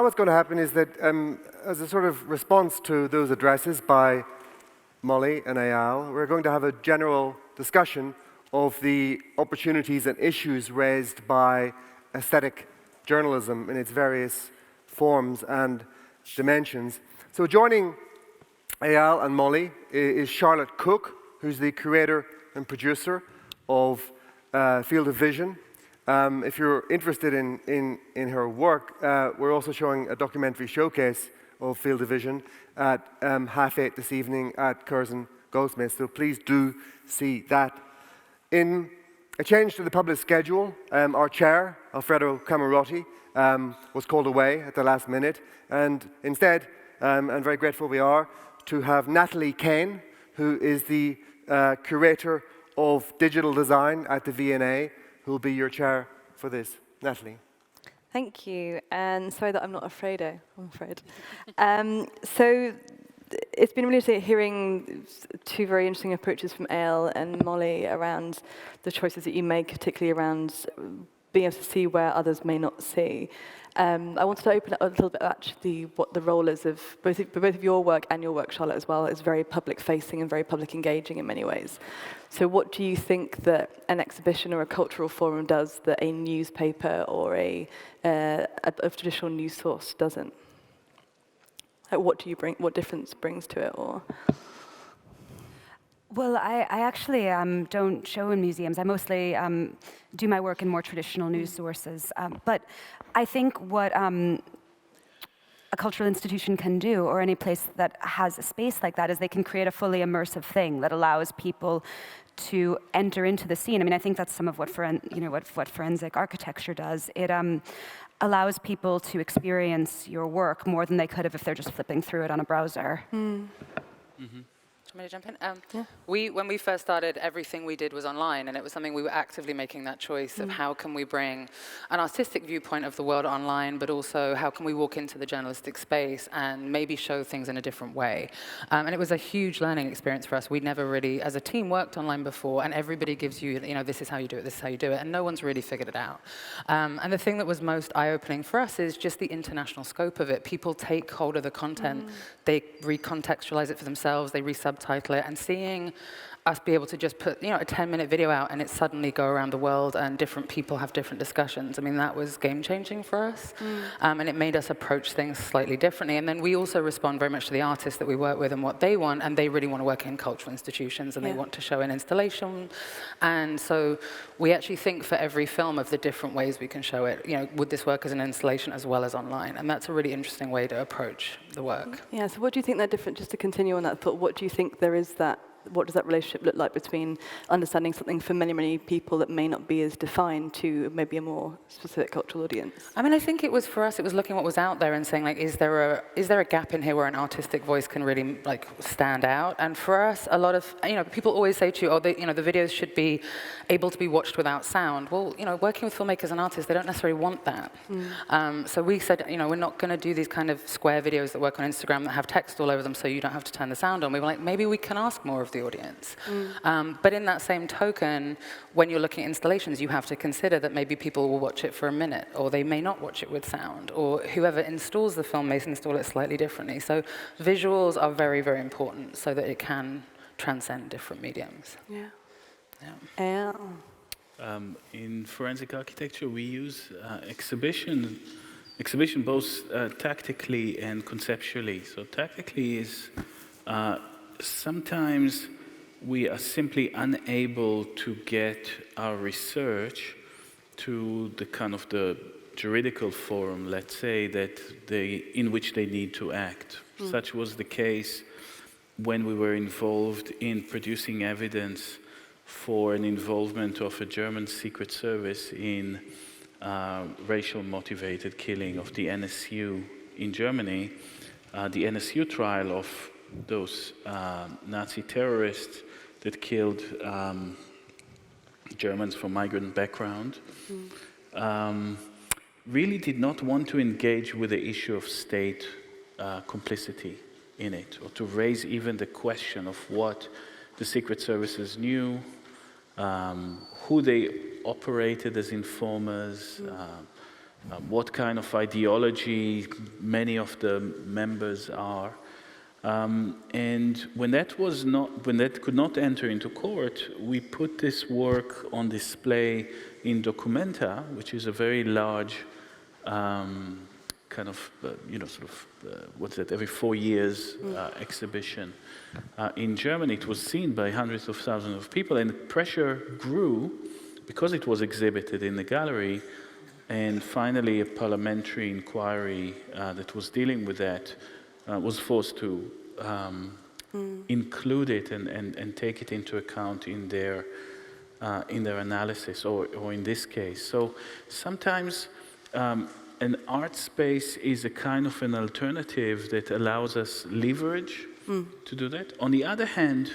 what's going to happen is that as a sort of response to those addresses by Molly and Eyal, we're going to have a general discussion of the opportunities and issues raised by aesthetic journalism in its various forms and dimensions. So joining Eyal and Molly is Charlotte Cook, who's the curator and producer of Field of Vision. If you're interested in her work, we're also showing a documentary showcase of Field of Vision at 8:30 this evening at Curzon Goldsmiths, so please do see that. In a change to the published schedule, our chair, Alfredo Camarotti, was called away at the last minute, and instead, and very grateful we are, to have Natalie Kane, who is the curator of digital design at the V&A, who will be your chair for this. Natalie. Thank you, and sorry that I'm not Alfredo, I'm afraid. So it's been really interesting hearing two very interesting approaches from Eyal and Molly around the choices that you make, particularly around being able to see where others may not see. I wanted to open up a little bit actually what the role is of both of your work and your work, Charlotte, as well. It's very public-facing and very public-engaging in many ways. So what do you think that an exhibition or a cultural forum does that a newspaper or a traditional news source doesn't? Like what do you bring? What difference brings to it? Or well, I actually don't show in museums. I mostly do my work in more traditional news sources. But I think what a cultural institution can do, or any place that has a space like that, is they can create a fully immersive thing that allows people to enter into the scene. I mean, I think that's some of what what forensic architecture does. It allows people to experience your work more than they could have if they're just flipping through it on a browser. Mm. Mm-hmm. Want me to jump in? Yeah. When we first started, everything we did was online, and it was something we were actively making that choice of how can we bring an artistic viewpoint of the world online, but also how can we walk into the journalistic space and maybe show things in a different way. And it was a huge learning experience for us. We'd never really, as a team, worked online before, and everybody gives you, this is how you do it, this is how you do it, and no one's really figured it out. And the thing that was most eye-opening for us is just the international scope of it. People take hold of the content, they recontextualize it for themselves, they resubtitle it, and seeing us be able to just put a 10-minute video out and it suddenly go around the world and different people have different discussions. I mean, that was game-changing for us, and it made us approach things slightly differently. And then we also respond very much to the artists that we work with and what they want, and they really want to work in cultural institutions and they want to show an installation. And so we actually think for every film of the different ways we can show it. Would this work as an installation as well as online? And that's a really interesting way to approach the work. Yeah, so what do you think they're different, just to continue on that thought, what do you think there is that, what does that relationship look like between understanding something for many, many people that may not be as defined to maybe a more specific cultural audience? I mean, I think it was, for us, it was looking what was out there and saying, like, is there a gap in here where an artistic voice can really, like, stand out? And for us, a lot of, people always say to you, the videos should be able to be watched without sound. Well, working with filmmakers and artists, they don't necessarily want that. So we said, we're not going to do these kind of square videos that work on Instagram that have text all over them so you don't have to turn the sound on. We were like, maybe we can ask more of the audience. But in that same token, when you're looking at installations, you have to consider that maybe people will watch it for a minute, or they may not watch it with sound, or whoever installs the film may install it slightly differently. So visuals are very, very important so that it can transcend different mediums. Yeah. In forensic architecture, we use exhibition both tactically and conceptually. So tactically is sometimes we are simply unable to get our research to the kind of the juridical forum, let's say, in which they need to act. Such was the case when we were involved in producing evidence for an involvement of a German secret service in racial motivated killing of the NSU in Germany. The NSU trial of those Nazi terrorists that killed Germans from migrant background, really did not want to engage with the issue of state complicity in it, or to raise even the question of what the secret services knew, who they operated as informers, what kind of ideology many of the members are. And when that could not enter into court, we put this work on display in Documenta, which is a very large kind of, what's that, every 4 years exhibition. In Germany, it was seen by hundreds of thousands of people, and the pressure grew because it was exhibited in the gallery. And finally, a parliamentary inquiry that was dealing with that was forced to include it and take it into account in their analysis, or in this case. So sometimes an art space is a kind of an alternative that allows us leverage to do that. On the other hand,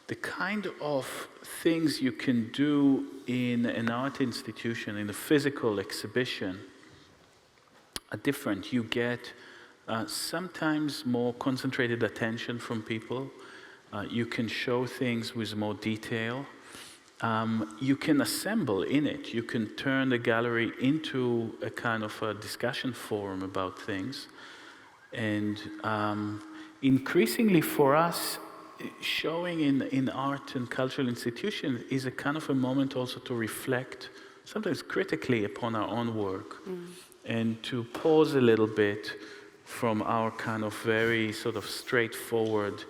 the kind of things you can do in an art institution, in a physical exhibition, are different. You get sometimes more concentrated attention from people. You can show things with more detail. You can assemble in it. You can turn the gallery into a kind of a discussion forum about things. And increasingly for us, showing in art and cultural institutions is a kind of a moment also to reflect, sometimes critically, upon our own work, and to pause a little bit from our kind of very sort of straightforward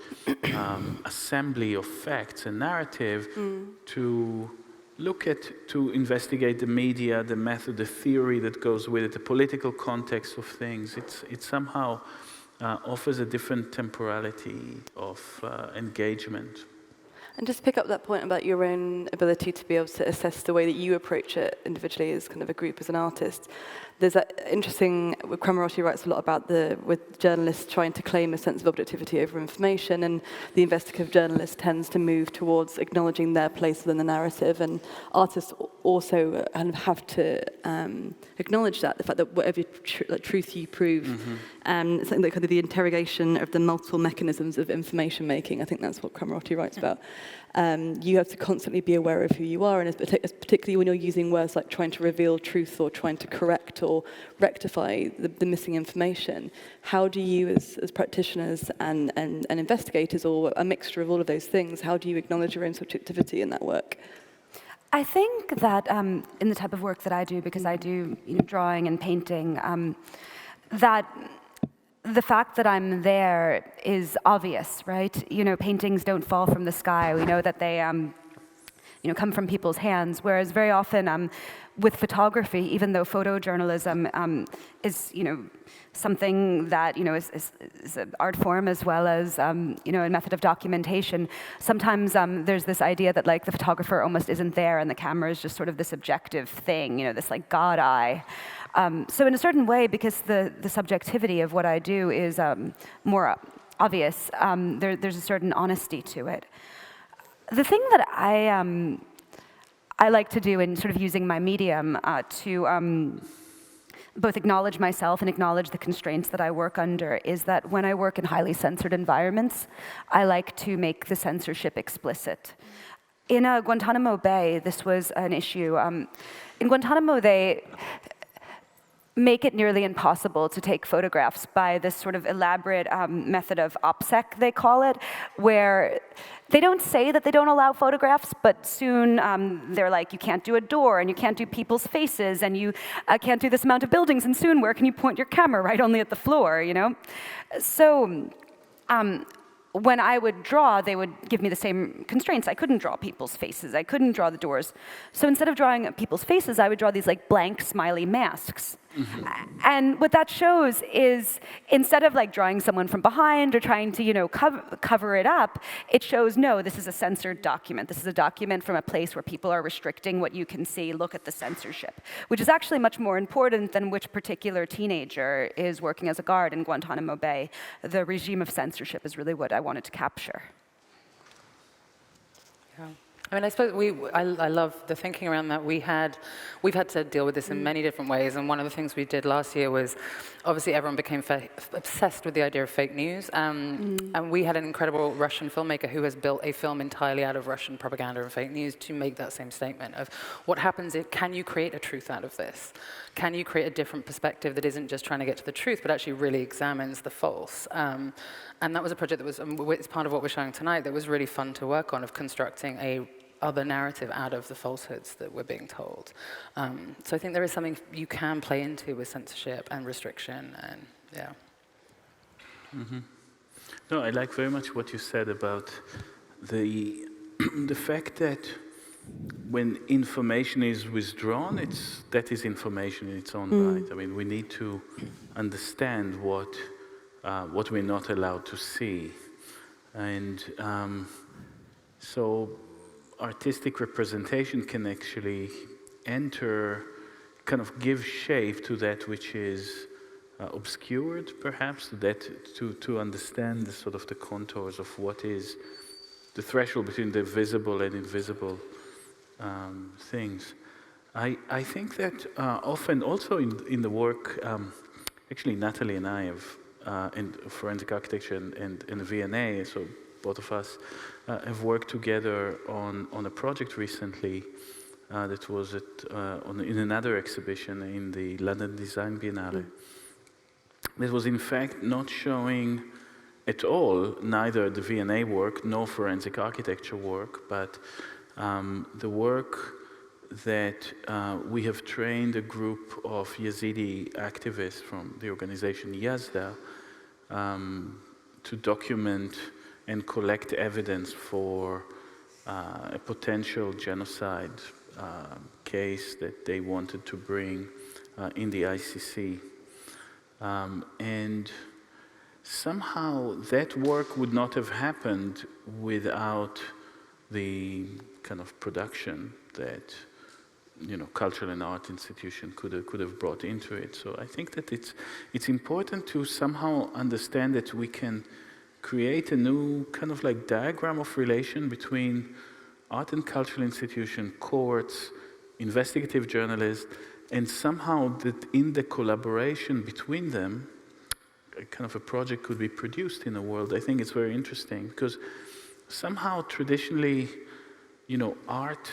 assembly of facts and narrative to look at, to investigate the media, the method, the theory that goes with it, the political context of things. It somehow offers a different temporality of engagement. And just pick up that point about your own ability to be able to assess the way that you approach it individually as kind of a group, as an artist. There's that interesting, Crabapple writes a lot about with journalists trying to claim a sense of objectivity over information, and the investigative journalist tends to move towards acknowledging their place within the narrative, and artists also kind of have to acknowledge that, the fact that whatever truth you prove, something like kind of the interrogation of the multiple mechanisms of information making. I think that's what Crabapple writes about. You have to constantly be aware of who you are, and particularly when you're using words like trying to reveal truth or trying to correct or rectify the missing information. How do you, as practitioners and investigators, or a mixture of all of those things, how do you acknowledge your own subjectivity in that work? I think that in the type of work that I do, because I do drawing and painting, that the fact that I'm there is obvious, right? Paintings don't fall from the sky. We know that they come from people's hands, whereas very often with photography, even though photojournalism is something that is an art form as well as a method of documentation, sometimes there's this idea that the photographer almost isn't there and the camera is just sort of this objective thing, this God eye. So in a certain way, because the subjectivity of what I do is more obvious, there's a certain honesty to it. The thing that I like to do in sort of using my medium to both acknowledge myself and acknowledge the constraints that I work under is that when I work in highly censored environments, I like to make the censorship explicit. In Guantanamo Bay, this was an issue. In Guantanamo, they make it nearly impossible to take photographs by this sort of elaborate method of OPSEC, they call it, where they don't say that they don't allow photographs, but soon they're like, you can't do a door, and you can't do people's faces, and you can't do this amount of buildings, and soon where can you point your camera? Right, only at the floor, So when I would draw, they would give me the same constraints. I couldn't draw people's faces. I couldn't draw the doors. So instead of drawing people's faces, I would draw these blank smiley masks. And what that shows is instead of drawing someone from behind or trying to cover it up, it shows, no, this is a censored document. This is a document from a place where people are restricting what you can see. Look at the censorship, which is actually much more important than which particular teenager is working as a guard in Guantanamo Bay. The regime of censorship is really what I wanted to capture. Yeah. I mean, I suppose I love the thinking around that. We've had to deal with this in many different ways, and one of the things we did last year was, obviously everyone became obsessed with the idea of fake news, and we had an incredible Russian filmmaker who has built a film entirely out of Russian propaganda and fake news to make that same statement of what happens if, can you create a truth out of this? Can you create a different perspective that isn't just trying to get to the truth, but actually really examines the false? And that was a project that was, it's part of what we're showing tonight, that was really fun to work on, of constructing a other narrative out of the falsehoods that we're being told. So I think there is something you can play into with censorship and restriction, and yeah. Mm-hmm. No, I like very much what you said about the fact that when information is withdrawn, that is information in its own right. I mean, we need to understand what we're not allowed to see, and so artistic representation can actually enter, kind of give shape to that which is obscured, perhaps, to understand the sort of the contours of what is the threshold between the visible and invisible things. I think that often also in the work, actually Natalie and I have, in forensic architecture and V&A, so both of us have worked together on a project recently that was in another exhibition in the London Design Biennale. It was in fact not showing at all neither the V&A work nor forensic architecture work, but the work that we have trained a group of Yazidi activists from the organization Yazda to document and collect evidence for a potential genocide case that they wanted to bring in the ICC. And somehow that work would not have happened without the kind of production that, you know, cultural and art institution could have brought into it. So I think that it's important to somehow understand that we can create a new kind of like diagram of relation between art and cultural institution, courts, investigative journalists, and somehow that in the collaboration between them, a kind of a project could be produced in the world. I think it's very interesting because somehow traditionally, you know, art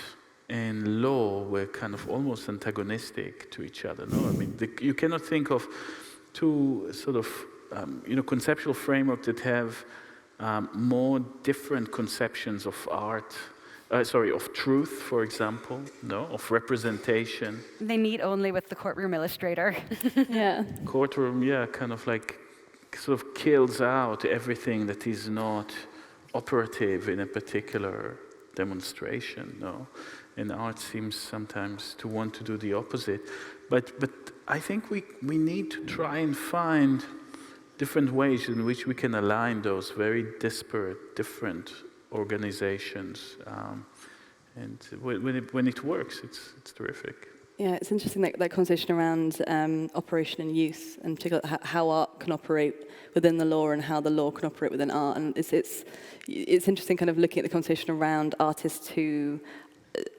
and law were kind of almost antagonistic to each other. No, I mean, you cannot think of two sort of you know, conceptual framework that have more different conceptions of art, of truth, for example, no, of representation. They meet only with the courtroom illustrator. Yeah. Courtroom, yeah, kind of like sort of kills out everything that is not operative in a particular demonstration, no? And art seems sometimes to want to do the opposite. But I think we need to try and find different ways in which we can align those very disparate, different organizations. And when it works, it's terrific. Yeah, it's interesting that conversation around operation and use, and particularly how art can operate within the law and how the law can operate within art. And it's interesting kind of looking at the conversation around artists who,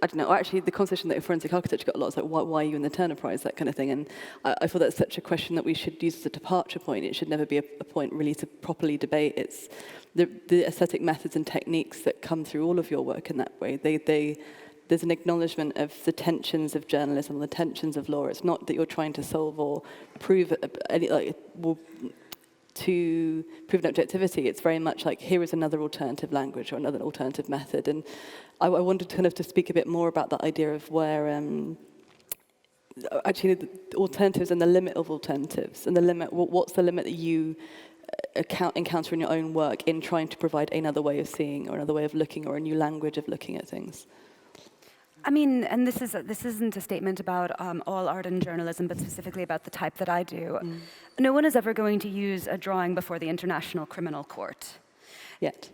I don't know, or actually the conversation that in forensic architecture got a lot is like, why are you in the Turner Prize, that kind of thing. And I feel that's such a question that we should use as a departure point. It should never be a point really to properly debate. It's the aesthetic methods and techniques that come through all of your work in that way. There's an acknowledgement of the tensions of journalism, the tensions of law. It's not that you're trying to solve or prove to prove an objectivity. It's very much like, here is another alternative language or another alternative method. And I wanted kind of to speak a bit more about that idea of where actually the alternatives and the limit of alternatives, and the limit. What's the limit that you encounter in your own work in trying to provide another way of seeing or another way of looking or a new language of looking at things? I mean, and this isn't a statement about all art and journalism, but specifically about the type that I do. No one is ever going to use a drawing before the International Criminal Court. Yet.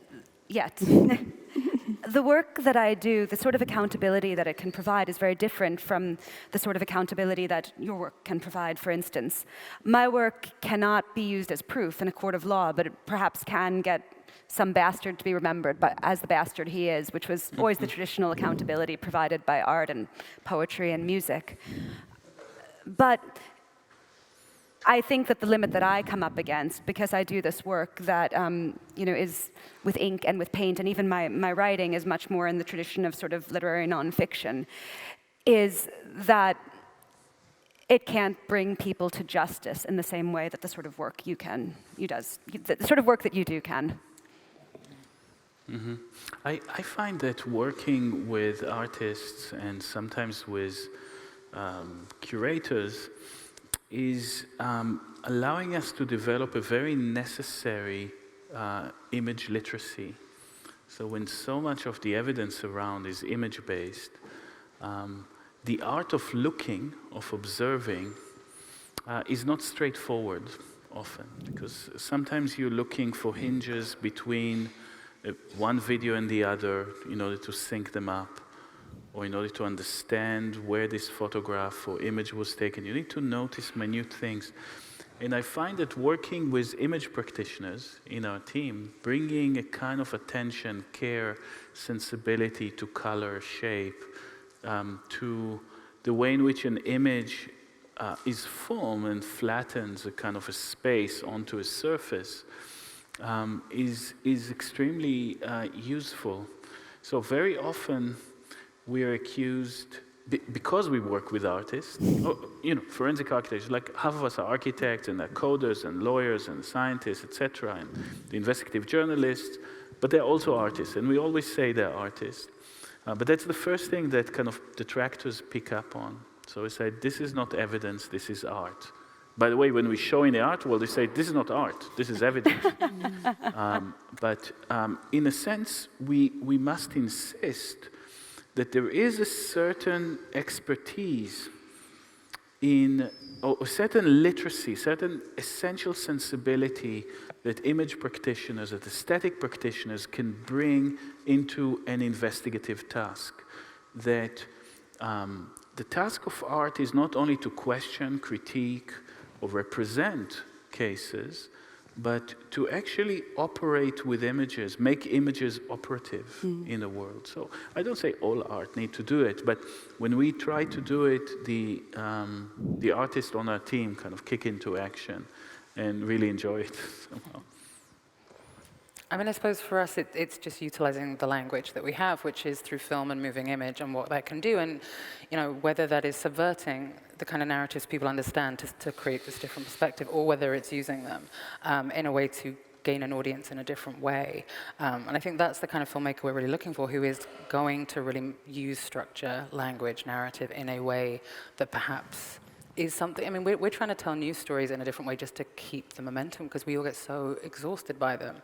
the work that I do, the sort of accountability that it can provide is very different from the sort of accountability that your work can provide, for instance. My work cannot be used as proof in a court of law, but it perhaps can get some bastard to be remembered as the bastard he is, which was always the traditional accountability provided by art and poetry and music. But I think that the limit that I come up against, because I do this work that is with ink and with paint, and even my writing is much more in the tradition of sort of literary nonfiction, is that it can't bring people to justice in the same way that the sort of work the sort of work that you do can. Mm-hmm. I find that working with artists and sometimes with curators is allowing us to develop a very necessary image literacy. So when so much of the evidence around is image-based, the art of looking, of observing, is not straightforward often, because sometimes you're looking for hinges between one video and the other in order to sync them up, or in order to understand where this photograph or image was taken. You need to notice minute things. And I find that working with image practitioners in our team, bringing a kind of attention, care, sensibility to color, shape, to the way in which an image is formed and flattens a kind of a space onto a surface, is extremely useful. So very often we are accused, because we work with artists, forensic architects, like half of us are architects and are coders and lawyers and scientists, etc., and the investigative journalists, but they're also artists, and we always say they're artists. But that's the first thing that kind of detractors pick up on. So we say, this is not evidence, this is art. By the way, when we show in the art world, they say, this is not art, this is evidence. But in a sense, we must insist that there is a certain expertise or a certain literacy, certain essential sensibility that image practitioners, that aesthetic practitioners can bring into an investigative task. That the task of art is not only to question, critique, or represent cases, but to actually operate with images, make images operative in the world. So I don't say all art need to do it, but when we try to do it, the artists on our team kind of kick into action and really enjoy it somehow. I mean, I suppose for us, it's just utilizing the language that we have, which is through film and moving image and what that can do. And, whether that is subverting the kind of narratives people understand to create this different perspective, or whether it's using them in a way to gain an audience in a different way. And I think that's the kind of filmmaker we're really looking for, who is going to really use structure, language, narrative in a way that perhaps is something. I mean, we're trying to tell news stories in a different way just to keep the momentum, because we all get so exhausted by them,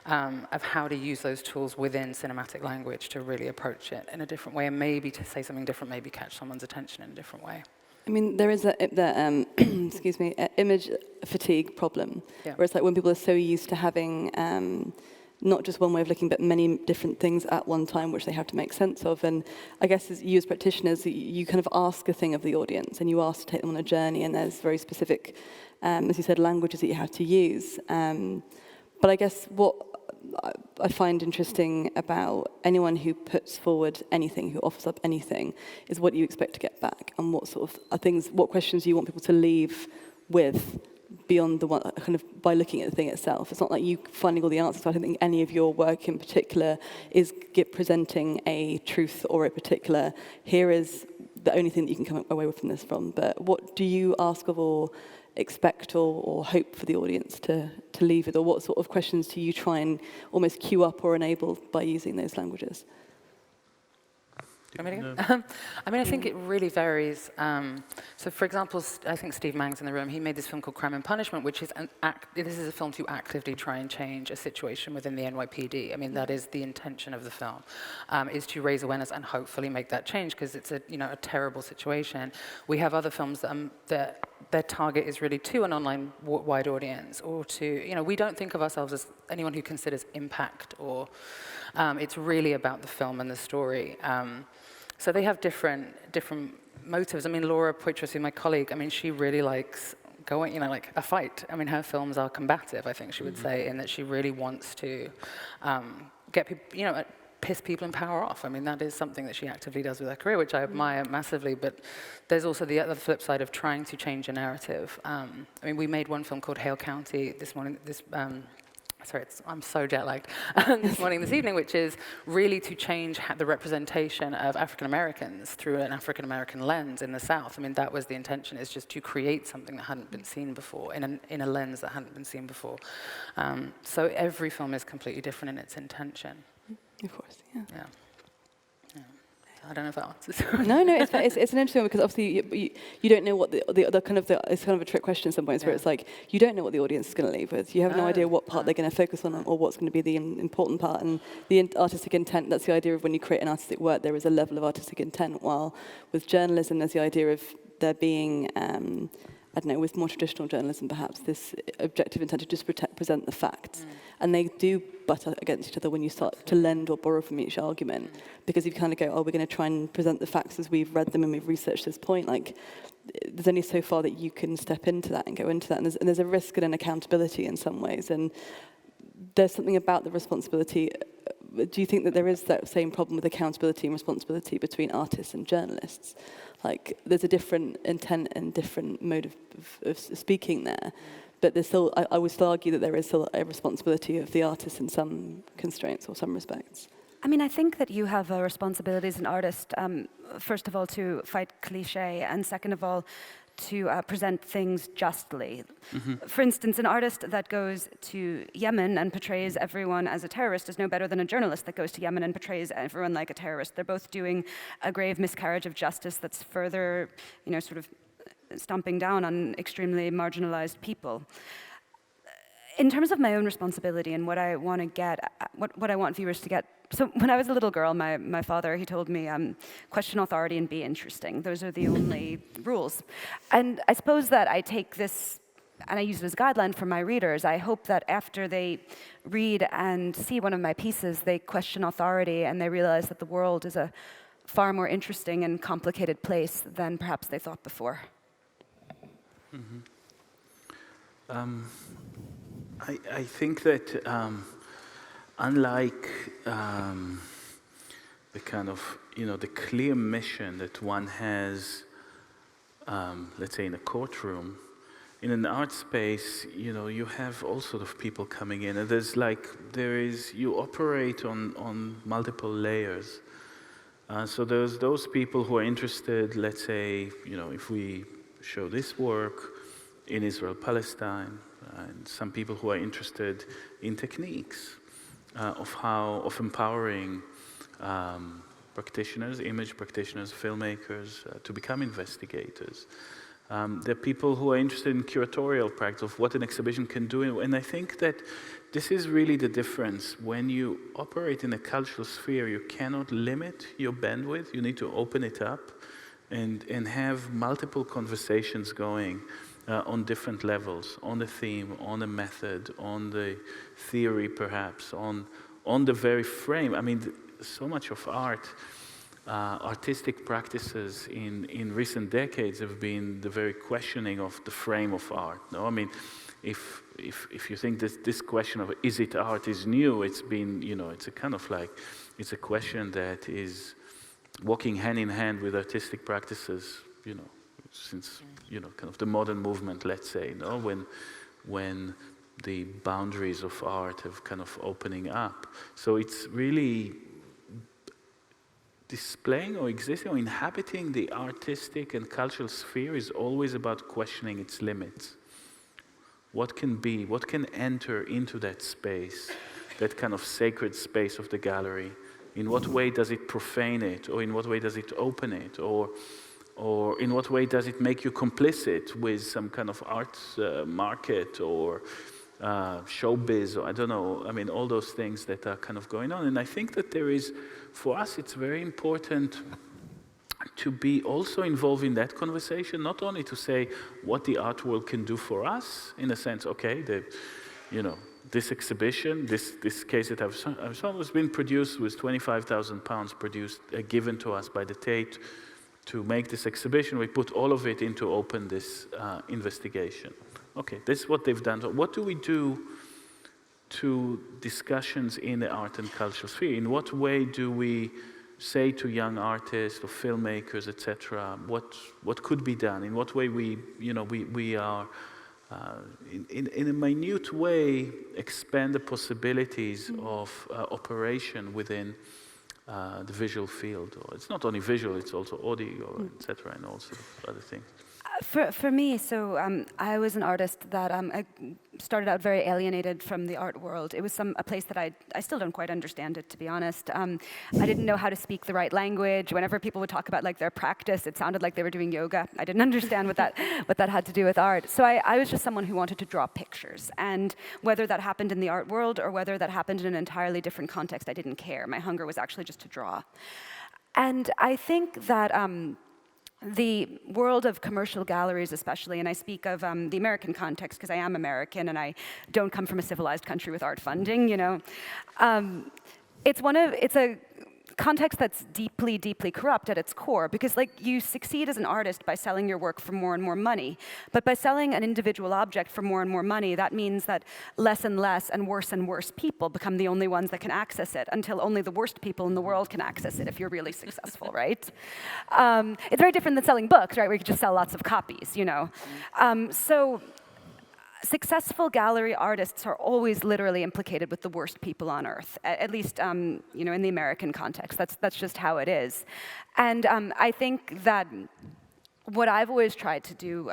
of how to use those tools within cinematic language to really approach it in a different way, and maybe to say something different, maybe catch someone's attention in a different way. I mean, there is excuse me, image fatigue problem, Yeah. where it's like when people are so used to having not just one way of looking, but many different things at one time, which they have to make sense of. And I guess as you as practitioners, you kind of ask a thing of the audience, and you ask to take them on a journey, and there's very specific, as you said, languages that you have to use. But I guess what I find interesting about anyone who puts forward anything, who offers up anything, is what you expect to get back, and what sort of things, what questions you want people to leave with, beyond the one, kind of by looking at the thing itself. It's not like you finding all the answers. I don't think any of your work in particular is presenting a truth or a particular, here is the only thing that you can come away from this from. But what do you ask of or expect or hope for the audience to leave with? Or what sort of questions do you try and almost queue up or enable by using those languages? I mean, I think it really varies. So, for example, I think Steve Mang's in the room. He made this film called Crime and Punishment, which is this is a film to actively try and change a situation within the NYPD. I mean, that is the intention of the film, is to raise awareness and hopefully make that change, because it's a terrible situation. We have other films that their target is really to an online wide audience, or to, you know, we don't think of ourselves as anyone who considers impact, or it's really about the film and the story. So they have different motives. I mean, Laura Poitras, my colleague, I mean, she really likes going, you know, like a fight. I mean, her films are combative, I think she would say, in that she really wants to get people, you know, piss people in power off. I mean, that is something that she actively does with her career, which I admire massively, but there's also the other flip side of trying to change a narrative. I mean, we made one film called Hale County this morning, sorry, I'm so jet-lagged, this evening, which is really to change the representation of African Americans through an African American lens in the South. I mean, that was the intention, is just to create something that hadn't been seen before, in a lens that hadn't been seen before. So every film is completely different in its intention. Of course, yeah. Yeah. I don't know if that answers. No, it's an interesting one, because obviously you don't know what it's kind of a trick question in some points, where it's like, you don't know what the audience is going to leave with. You have no idea what part they're going to focus on, or what's going to be the important part. And the artistic intent, that's the idea of when you create an artistic work, there is a level of artistic intent, while with journalism, there's the idea of there being, I don't know, with more traditional journalism perhaps, this objective intent to just present the facts. And they do butt against each other when you start to lend or borrow from each argument, because you kind of go, oh, we're going to try and present the facts as we've read them and we've researched this point. Like, there's only so far that you can step into that and go into that. And there's a risk and an accountability in some ways. And there's something about the responsibility. Do you think that there is that same problem with accountability and responsibility between artists and journalists? Like, there's a different intent and different mode of speaking there. But there's still, I would still argue that there is still a responsibility of the artist in some constraints or some respects. I mean, I think that you have a responsibility as an artist, first of all, to fight cliche, and second of all, to present things justly. For instance, an artist that goes to Yemen and portrays everyone as a terrorist is no better than a journalist that goes to Yemen and portrays everyone like a terrorist. They're both doing a grave miscarriage of justice that's further, you know, sort of stomping down on extremely marginalized people. In terms of my own responsibility and what I want to get, what I want viewers to get. So when I was a little girl, my father, he told me, question authority and be interesting. Those are the only rules. And I suppose that I take this, and I use it as a guideline for my readers. I hope that after they read and see one of my pieces, they question authority and they realize that the world is a far more interesting and complicated place than perhaps they thought before. I think that unlike the kind of, you know, the clear mission that one has, let's say in a courtroom, in an art space, you know, you have all sort of people coming in, and you operate on multiple layers. So there's those people who are interested, let's say, you know, if we show this work in Israel, Palestine, and some people who are interested in techniques of empowering practitioners, image practitioners, filmmakers, to become investigators. There are people who are interested in curatorial practice of what an exhibition can do, and I think that this is really the difference. When you operate in a cultural sphere, you cannot limit your bandwidth. You need to open it up and have multiple conversations going on different levels, on the theme, on the method, on the theory perhaps, on the very frame. I mean, so much of art, artistic practices in recent decades have been the very questioning of the frame of art. No, I mean, if you think that this question of is it art is new, it's been, you know, it's a kind of like, it's a question that is walking hand in hand with artistic practices, you know, since, you know, kind of the modern movement, let's say, no, when the boundaries of art have kind of opening up. So it's really displaying or existing or inhabiting the artistic and cultural sphere is always about questioning its limits. What can be, what can enter into that space, that kind of sacred space of the gallery? In what way does it profane it, or in what way does it open it, or in what way does it make you complicit with some kind of art market or showbiz, or I don't know, I mean, all those things that are kind of going on. And I think that there is, for us, it's very important to be also involved in that conversation, not only to say what the art world can do for us, in a sense, okay, this exhibition, this case that I've shown has been produced with £25,000 given to us by the Tate to make this exhibition. We put all of it in to open this investigation. Okay, this is what they've done. So what do we do to discussions in the art and cultural sphere? In what way do we say to young artists or filmmakers, etc., what could be done? In what way we are, in a minute way, expand the possibilities of operation within the visual field? Or it's not only visual, it's also audio, etc., and all sorts of other things. For me, so I was an artist that I started out very alienated from the art world. It was a place that I still don't quite understand it, to be honest. I didn't know how to speak the right language. Whenever people would talk about like their practice, it sounded like they were doing yoga. I didn't understand what that had to do with art. So I was just someone who wanted to draw pictures. And whether that happened in the art world or whether that happened in an entirely different context, I didn't care. My hunger was actually just to draw. And I think that the world of commercial galleries especially, and I speak of the American context because I am American and I don't come from a civilized country with art funding, it's a context that's deeply, deeply corrupt at its core, because like you succeed as an artist by selling your work for more and more money, but by selling an individual object for more and more money, that means that less and less and worse people become the only ones that can access it, until only the worst people in the world can access it if you're really successful, right? It's very different than selling books, right, where you can just sell lots of copies, So successful gallery artists are always literally implicated with the worst people on earth, at least in the American context. That's just how it is. And I think that what I've always tried to do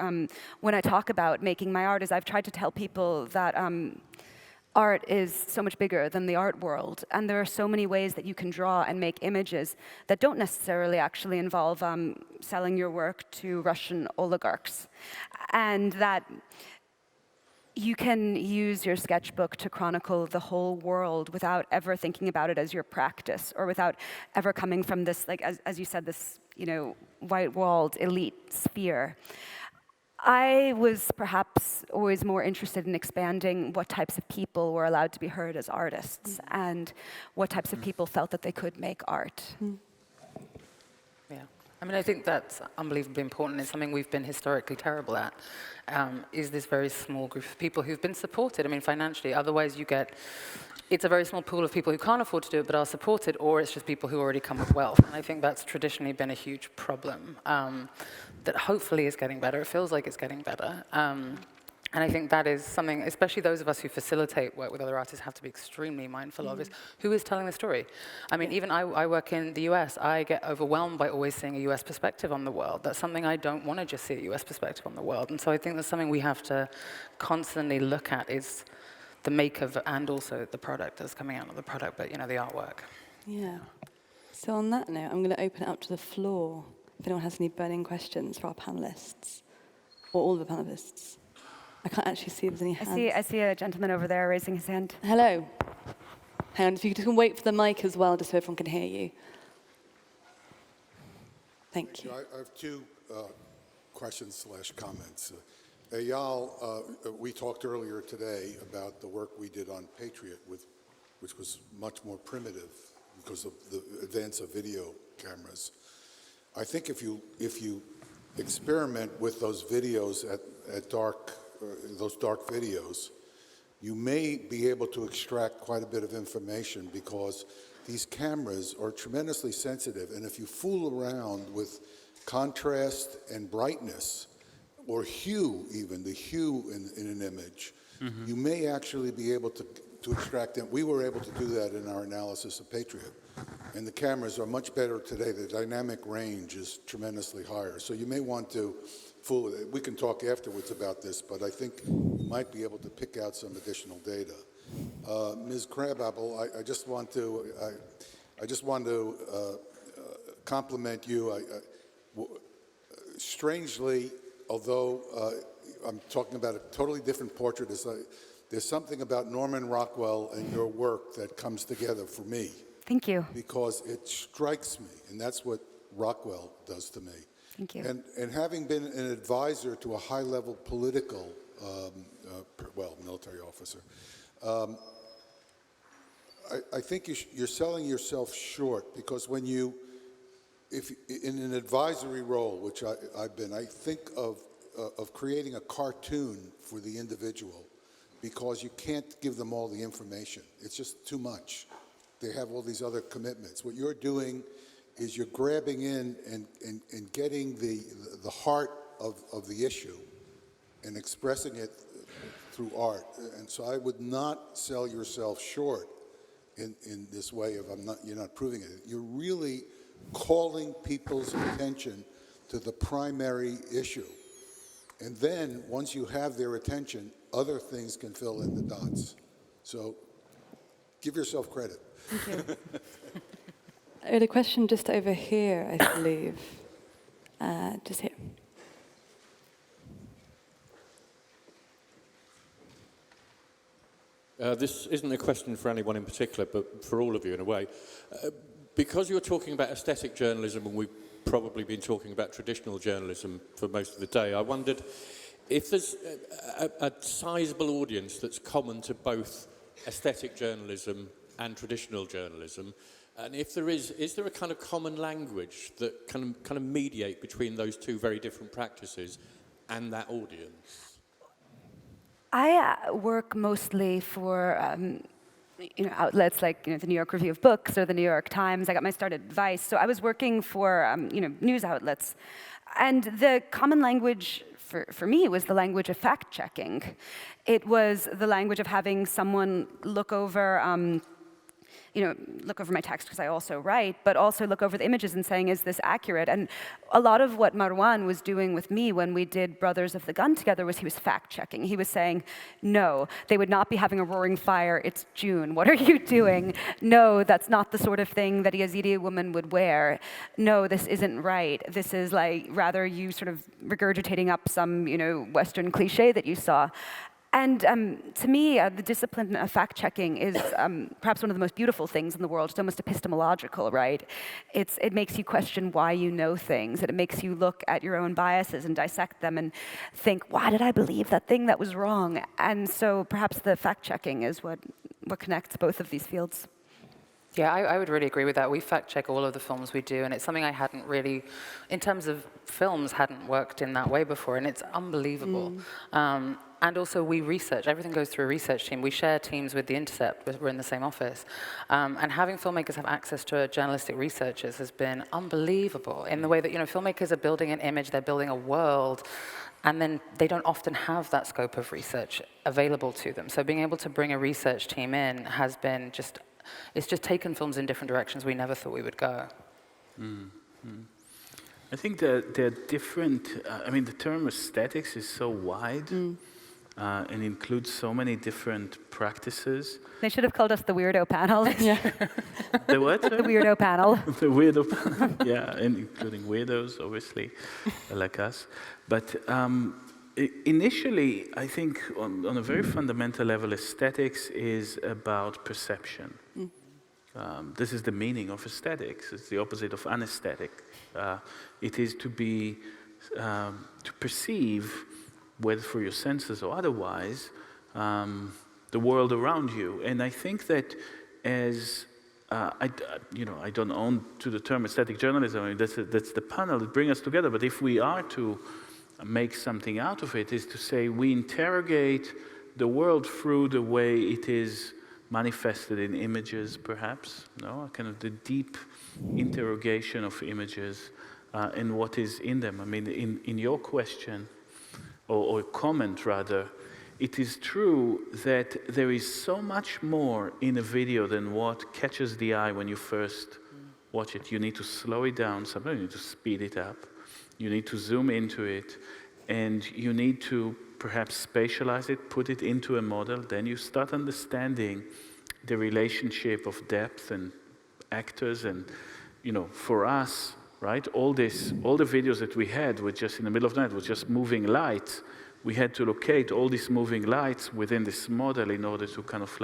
when I talk about making my art is I've tried to tell people that art is so much bigger than the art world, and there are so many ways that you can draw and make images that don't necessarily actually involve selling your work to Russian oligarchs, and that you can use your sketchbook to chronicle the whole world without ever thinking about it as your practice, or without ever coming from this, like as you said, this white-walled elite sphere. I was perhaps always more interested in expanding what types of people were allowed to be heard as artists, and what types of people felt that they could make art. Yeah. I mean, I think that's unbelievably important. It's something we've been historically terrible at, is this very small group of people who've been supported, I mean, financially. Otherwise, it's a very small pool of people who can't afford to do it but are supported, or it's just people who already come with wealth. And I think that's traditionally been a huge problem that hopefully is getting better. It feels like it's getting better. And I think that is something, especially those of us who facilitate work with other artists, have to be extremely mindful of, is who is telling the story. I mean, even I work in the US, I get overwhelmed by always seeing a US perspective on the world. That's something I don't want to just see, a US perspective on the world. And so I think that's something we have to constantly look at, is the maker and also the product that's coming out of the product, but the artwork. Yeah. So on that note, I'm going to open it up to the floor, if anyone has any burning questions for our panelists, or all the panelists. I can't actually see if there's any hands. I see a gentleman over there raising his hand. Hello. Hang on, if you can wait for the mic as well, just so everyone can hear you. Thank you. I have two questions/comments. Eyal, we talked earlier today about the work we did on Patriot, which was much more primitive because of the advance of video cameras. I think if you experiment with those videos at dark, those dark videos, you may be able to extract quite a bit of information, because these cameras are tremendously sensitive, and if you fool around with contrast and brightness, or hue even, the hue in an image, you may actually be able to extract them. We were able to do that in our analysis of Patriot. And the cameras are much better today. The dynamic range is tremendously higher. So you may want to fool with it. We can talk afterwards about this, but I think you might be able to pick out some additional data. Ms. Crabapple, I just want to compliment you. Strangely, although I'm talking about a totally different portrait, there's something about Norman Rockwell and your work that comes together for me. Thank you. Because it strikes me, and that's what Rockwell does to me. Thank you. And having been an advisor to a high-level political, military officer, I think you're selling yourself short, because when if in an advisory role, which I've been, I think of creating a cartoon for the individual, because you can't give them all the information. It's just too much. They have all these other commitments. What you're doing is you're grabbing in and getting the heart of the issue and expressing it through art. And so I would not sell yourself short in this way of you're not proving it. You're really calling people's attention to the primary issue. And then, once you have their attention, other things can fill in the dots. So, give yourself credit. Thank you. I had a question just over here, I believe. Just here. This isn't a question for anyone in particular, but for all of you in a way. Because you're talking about aesthetic journalism, and we've probably been talking about traditional journalism for most of the day, I wondered if there's a sizable audience that's common to both aesthetic journalism and traditional journalism, and if there is there a kind of common language that can kind of mediate between those two very different practices and that audience? I work mostly for outlets like the New York Review of Books or the New York Times. I got my start at Vice, so I was working for news outlets, and the common language for me was the language of fact-checking. It was the language of having someone look over my text, because I also write, but also look over the images and saying, is this accurate? And a lot of what Marwan was doing with me when we did Brothers of the Gun together was he was fact-checking. He was saying, no, they would not be having a roaring fire. It's June. What are you doing? No, that's not the sort of thing that a Yazidi woman would wear. No, this isn't right. This is rather you sort of regurgitating up some, Western cliche that you saw. And to me, the discipline of fact-checking is perhaps one of the most beautiful things in the world. It's almost epistemological, right? It makes you question why you know things, and it makes you look at your own biases and dissect them and think, why did I believe that thing that was wrong? And so perhaps the fact-checking is what connects both of these fields. Yeah, I would really agree with that. We fact-check all of the films we do, and it's something I hadn't really, in terms of films, hadn't worked in that way before, and it's unbelievable. And also we research, everything goes through a research team. We share teams with The Intercept, we're in the same office. And having filmmakers have access to journalistic researchers has been unbelievable in the way that, filmmakers are building an image, they're building a world, and then they don't often have that scope of research available to them. So being able to bring a research team in has been it's just taken films in different directions we never thought we would go. I think that they're different. The term aesthetics is so wide and includes so many different practices. They should have called us the weirdo panel. The what? The weirdo panel. The weirdo panel, yeah, and including weirdos, obviously, like us. But initially, I think on a very fundamental level, aesthetics is about perception. This is the meaning of aesthetics. It's the opposite of anesthetic. It is to perceive, whether for your senses or otherwise, the world around you. And I think that as I don't own to the term aesthetic journalism. That's the panel that brings us together. But if we are to make something out of it, is to say we interrogate the world through the way it is manifested in images, perhaps, no? Kind of the deep interrogation of images and what is in them. In your question, or comment rather, it is true that there is so much more in a video than what catches the eye when you first watch it. You need to slow it down, sometimes you need to speed it up, you need to zoom into it, and you need to perhaps spatialize it, put it into a model, then you start understanding the relationship of depth and actors. And, for us, right, all the videos that we had were just in the middle of the night, was just moving lights. We had to locate all these moving lights within this model in order to kind of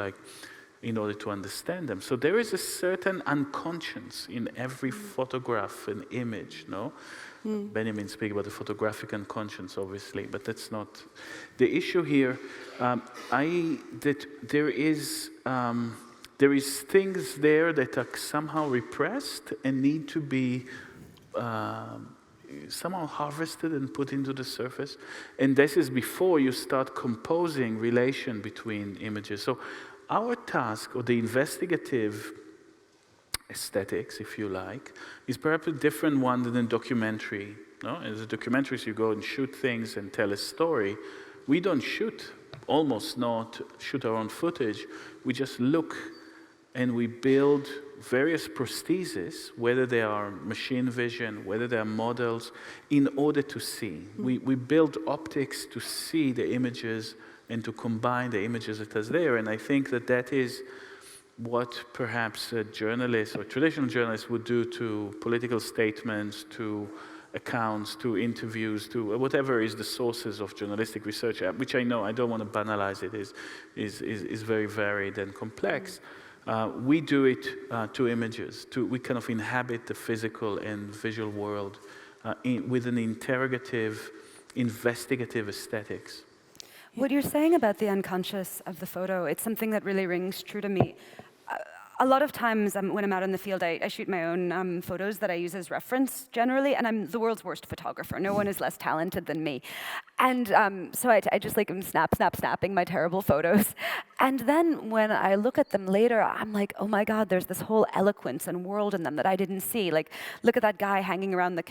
in order to understand them. So there is a certain unconscious in every photograph and image, no? Benjamin speaks about the photographic unconscious, obviously, but that's not the issue here. That there is things there that are somehow repressed and need to be somehow harvested and put into the surface. And this is before you start composing relation between images. So our task, or the investigative aesthetics, if you like, is perhaps a different one than a documentary. No? As a documentarist, you go and shoot things and tell a story. We don't almost not shoot our own footage. We just look and we build various prostheses, whether they are machine vision, whether they are models, in order to see. We build optics to see the images and to combine the images that are there. And I think that is what perhaps a journalist or traditional journalist would do to political statements, to accounts, to interviews, to whatever is the sources of journalistic research, which I know, I don't want to banalize it, is very varied and complex. We do it to images. We kind of inhabit the physical and visual world with an interrogative, investigative aesthetics. What you're saying about the unconscious of the photo, it's something that really rings true to me. A lot of times when I'm out in the field, I shoot my own photos that I use as reference generally, and I'm the world's worst photographer. No one is less talented than me. And so I just like am snapping my terrible photos. And then when I look at them later, I'm like, oh my God, there's this whole eloquence and world in them that I didn't see. Like, look at that guy hanging around the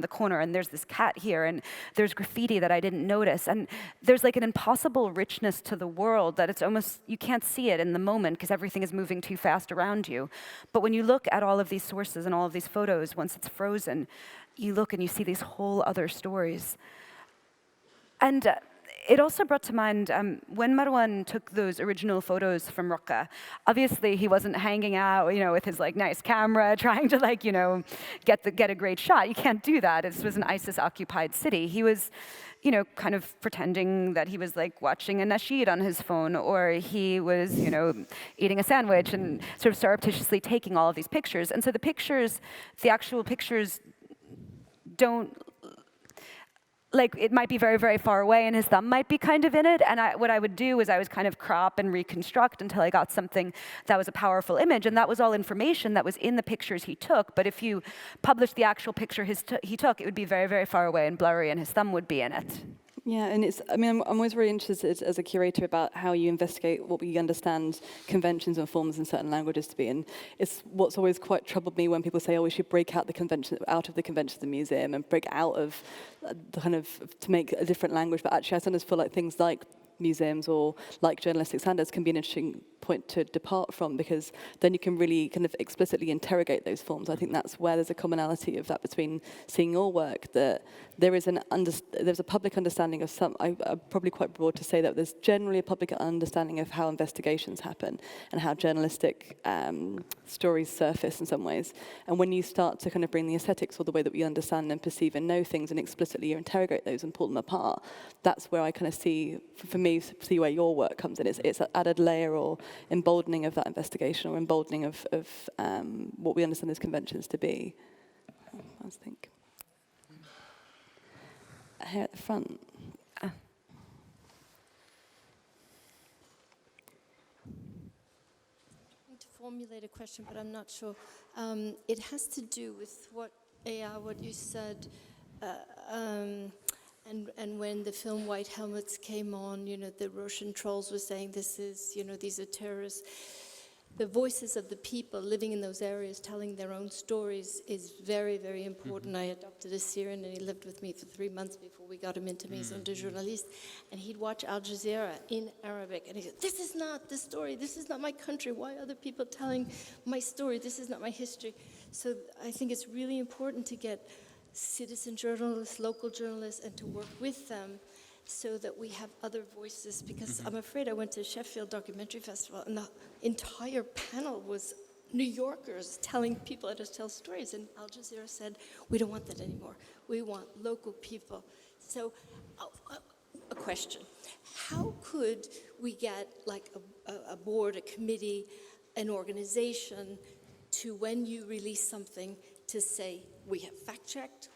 corner, and there's this cat here, and there's graffiti that I didn't notice. And there's like an impossible richness to the world that it's almost, you can't see it in the moment because everything is moving too fast around you. But when you look at all of these sources and all of these photos, once it's frozen, you look and you see these whole other stories. And it also brought to mind when Marwan took those original photos from Raqqa. Obviously, he wasn't hanging out, with his like nice camera, trying to like, get a great shot. You can't do that. This was an ISIS-occupied city. He was, kind of pretending that he was like watching a nasheed on his phone, or he was, eating a sandwich and sort of surreptitiously taking all of these pictures. And so the actual pictures don't. Like, it might be very, very far away, and his thumb might be kind of in it. And what I would do is I would kind of crop and reconstruct until I got something that was a powerful image. And that was all information that was in the pictures he took. But if you published the actual picture he took, it would be very, very far away and blurry, and his thumb would be in it. Yeah, and I'm always very interested as a curator about how you investigate what we understand conventions and forms in certain languages to be. And it's what's always quite troubled me when people say, oh, we should break out of the convention of the museum and break out of the kind of, to make a different language. But actually, I sometimes feel like things like museums or like journalistic standards can be an interesting point to depart from, because then you can really kind of explicitly interrogate those forms. I think that's where there's a commonality of that between seeing your work, that there's a public understanding of some, I'm probably quite broad to say that there's generally a public understanding of how investigations happen and how journalistic stories surface in some ways. And when you start to kind of bring the aesthetics or the way that we understand and perceive and know things and explicitly interrogate those and pull them apart, that's where I kind of see, for me, see where your work comes in. It's an added layer or emboldening of that investigation, or emboldening of what we understand those conventions to be. I think. Here at the front. To formulate a question, but I'm not sure. It has to do with what you said, and when the film White Helmets came on, the Russian trolls were saying this is, these are terrorists. The voices of the people living in those areas telling their own stories is very, very important. I adopted a Syrian, and he lived with me for 3 months before we got him into Maison de Journaliste. And he'd watch Al Jazeera in Arabic, and he said, this is not the story, this is not my country, why are other people telling my story, this is not my history. So I think it's really important to get citizen journalists, local journalists, and to work with them so that we have other voices, because I'm afraid I went to Sheffield Documentary Festival and the entire panel was New Yorkers telling people how to tell stories, and Al Jazeera said, we don't want that anymore. We want local people. So a question. How could we get like a board, a committee, an organization to, when you release something, to say, we have fact-checked,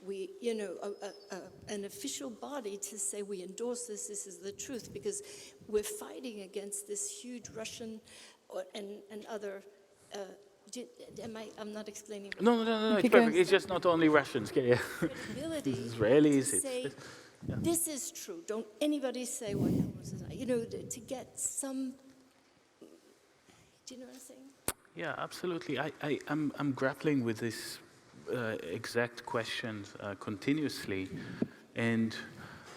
an official body to say, we endorse this, this is the truth, because we're fighting against this huge Russian and other, I'm not explaining. No, it's perfect. It's just not only Russians. Yeah. Credibility Israelis. to say, this is true, don't anybody say White Helmets is not, to get some, do you know what I'm saying? Yeah, absolutely. I'm grappling with this exact question continuously, and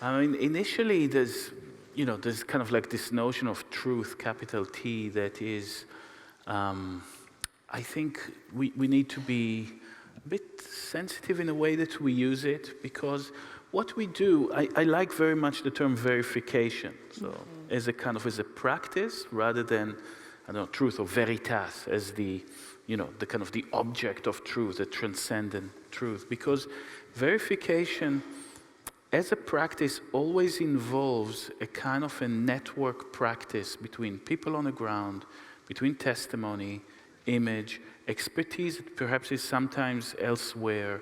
I mean, initially there's kind of like this notion of truth, capital T, that is, I think we need to be a bit sensitive in the way that we use it, because what we do, I like very much the term verification, so as a practice rather than, I don't know, truth or veritas as the kind of the object of truth, the transcendent truth. Because verification as a practice always involves a kind of a network practice between people on the ground, between testimony, image, expertise that perhaps is sometimes elsewhere,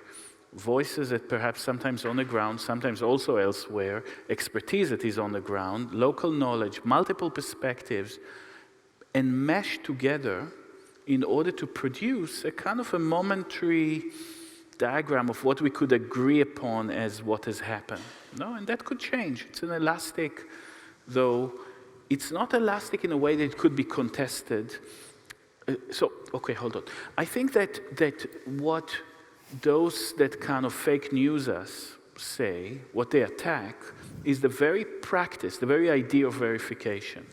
voices that perhaps sometimes on the ground, sometimes also elsewhere, expertise that is on the ground, local knowledge, multiple perspectives, and mesh together in order to produce a kind of a momentary diagram of what we could agree upon as what has happened. No? And that could change. It's an elastic, though it's not elastic in a way that it could be contested. Okay, hold on. I think that what those that kind of fake news us say, what they attack, is the very practice, the very idea of verification.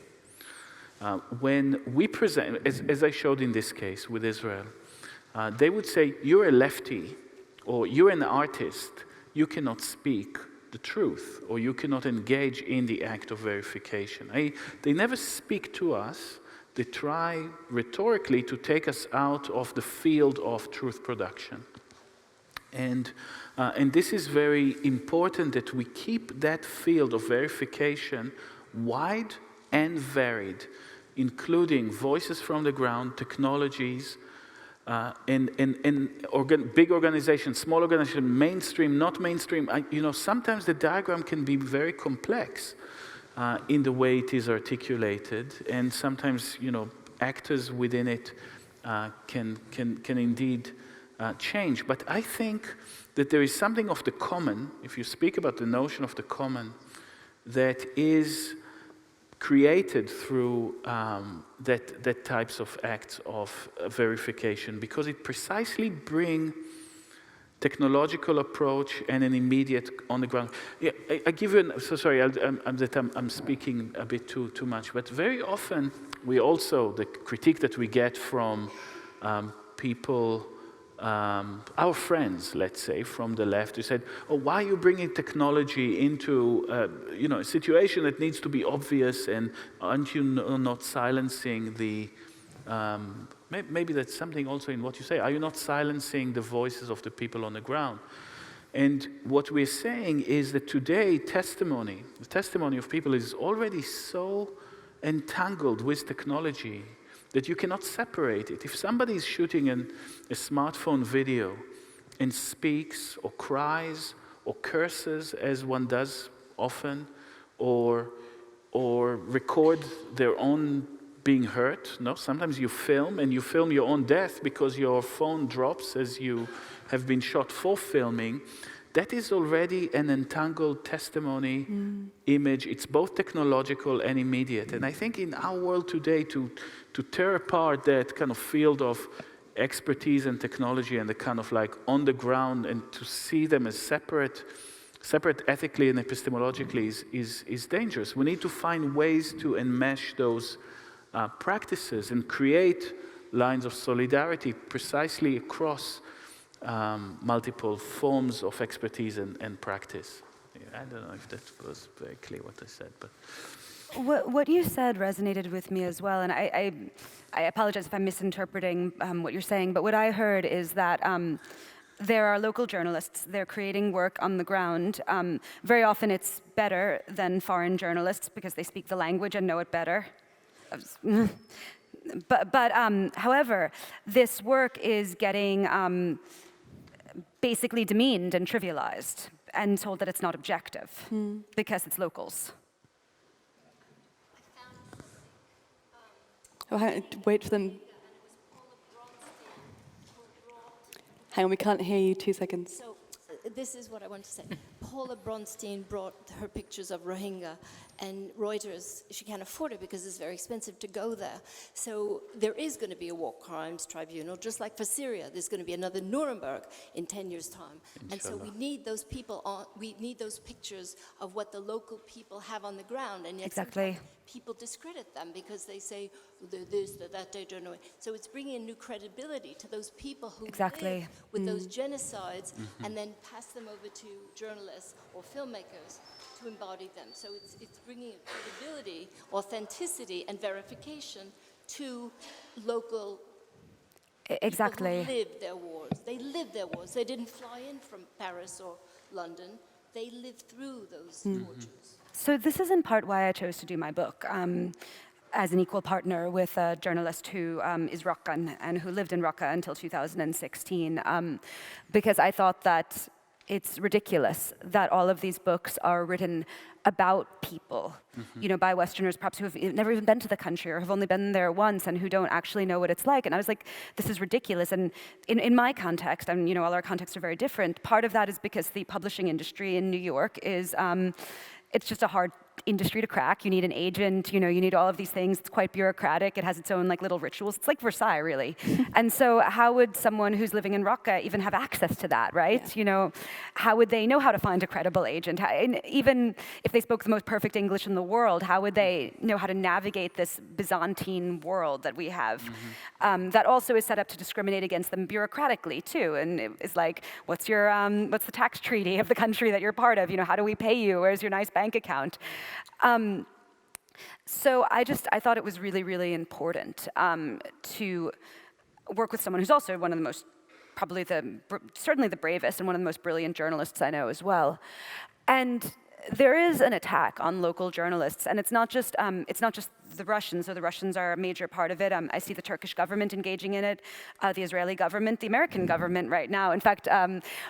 When we present, as I showed in this case with Israel, they would say, you're a lefty, or you're an artist, you cannot speak the truth, or you cannot engage in the act of verification. They never speak to us. They try rhetorically to take us out of the field of truth production. And this is very important, that we keep that field of verification wide and varied, including voices from the ground, technologies, big organizations, small organizations, mainstream, not mainstream. Sometimes the diagram can be very complex in the way it is articulated, and sometimes, actors within it can indeed change. But I think that there is something of the common, if you speak about the notion of the common, that is created through that types of acts of verification, because it precisely bring technological approach and an immediate on the ground. Yeah, I give you I'm speaking a bit too much, but very often we also, the critique that we get from people, our friends, let's say, from the left, who said, "Oh, why are you bringing technology into a situation that needs to be obvious, and aren't you not silencing the?" Maybe that's something also in what you say. Are you not silencing the voices of the people on the ground? And what we're saying is that today, the testimony of people is already so entangled with technology that you cannot separate it. If somebody is shooting a smartphone video and speaks or cries or curses, as one does often, or record their own being hurt, sometimes you film your own death because your phone drops as you have been shot for filming. That is already an entangled testimony image. It's both technological and immediate. And I think in our world today, to tear apart that kind of field of expertise and technology and the kind of like on the ground, and to see them as separate ethically and epistemologically is dangerous. We need to find ways to enmesh those practices and create lines of solidarity precisely across multiple forms of expertise and practice. I don't know if that was very clear what I said, but what you said resonated with me as well, and I apologize if I'm misinterpreting what you're saying, but what I heard is that there are local journalists. They're creating work on the ground. Very often it's better than foreign journalists because they speak the language and know it better. However, this work is getting basically demeaned and trivialized and told that it's not objective because it's locals. Oh, wait for them. Hang on, we can't hear you. 2 seconds. So this is what I want to say. Paula Bronstein brought her pictures of Rohingya, and Reuters, she can't afford it because it's very expensive to go there. So there is going to be a war crimes tribunal, just like for Syria. There's going to be another Nuremberg in 10 years' time. Inshallah. And so we need those people we need those pictures of what the local people have on the ground. And yet Exactly. people discredit them because they say, they're this, they're that, they don't know it. So it's bringing a new credibility to those people who Exactly. live with those genocides and then pass them over to journalists or filmmakers to embody them. So it's bringing credibility, authenticity, and verification to local Exactly. people who lived their wars. They lived their wars. They didn't fly in from Paris or London. They lived through those tortures. So this is in part why I chose to do my book as an equal partner with a journalist who is Raqqa and who lived in Raqqa until 2016, because I thought that it's ridiculous that all of these books are written about people, you know, by Westerners perhaps who have never even been to the country or have only been there once and who don't actually know what it's like. And I was like, this is ridiculous. And in my context, and you know, all our contexts are very different, part of that is because the publishing industry in New York is, it's just a hard industry to crack. You need an agent, you know, you need all of these things. It's quite bureaucratic. It has its own like little rituals. It's like Versailles, really. And so how would someone who's living in Raqqa even have access to that, right? Yeah. You know, how would they know how to find a credible agent? And even if they spoke the most perfect English in the world, how would they know how to navigate this Byzantine world that we have? That also is set up to discriminate against them bureaucratically too. And it's like, what's the tax treaty of the country that you're part of? You know, how do we pay you? Where's your nice bank account? So I thought it was really, really important to work with someone who's also one of the most, certainly the bravest and one of the most brilliant journalists I know as well. And there is an attack on local journalists, and it's not just the Russians, so the Russians are a major part of it. I see the Turkish government engaging in it, the Israeli government, the American government right now. In fact,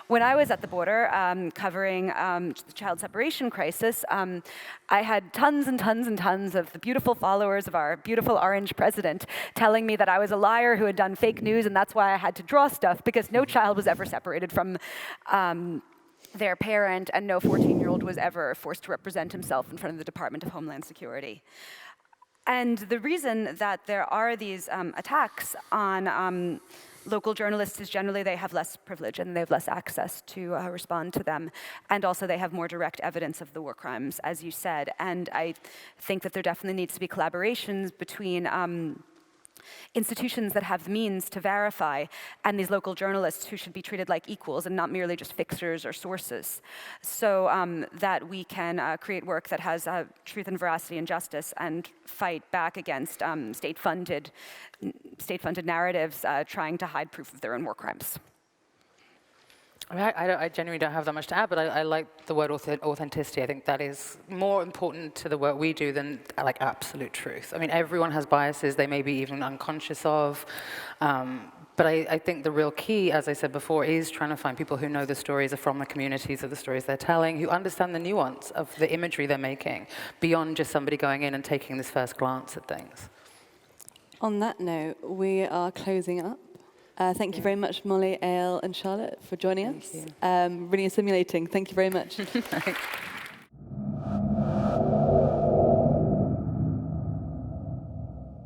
when I was at the border covering the child separation crisis, I had tons and tons and tons of the beautiful followers of our beautiful orange president telling me that I was a liar who had done fake news, and that's why I had to draw stuff, because no child was ever separated from their parent, and no 14-year-old was ever forced to represent himself in front of the Department of Homeland Security. And the reason that there are these attacks on local journalists is generally they have less privilege and they have less access to respond to them. And also they have more direct evidence of the war crimes, as you said. And I think that there definitely needs to be collaborations between institutions that have the means to verify, and these local journalists who should be treated like equals and not merely just fixers or sources, so that we can create work that has truth and veracity and justice and fight back against state-funded narratives trying to hide proof of their own war crimes. I mean, I genuinely don't have that much to add, but I like the word authenticity. I think that is more important to the work we do than like absolute truth. I mean, everyone has biases they may be even unconscious of, but I think the real key, as I said before, is trying to find people who know the stories, are from the communities of the stories they're telling, who understand the nuance of the imagery they're making, beyond just somebody going in and taking this first glance at things. On that note, we are closing up. Thank you very much, Molly, Eyal, and Charlotte, for joining us. Really stimulating. Thank you very much.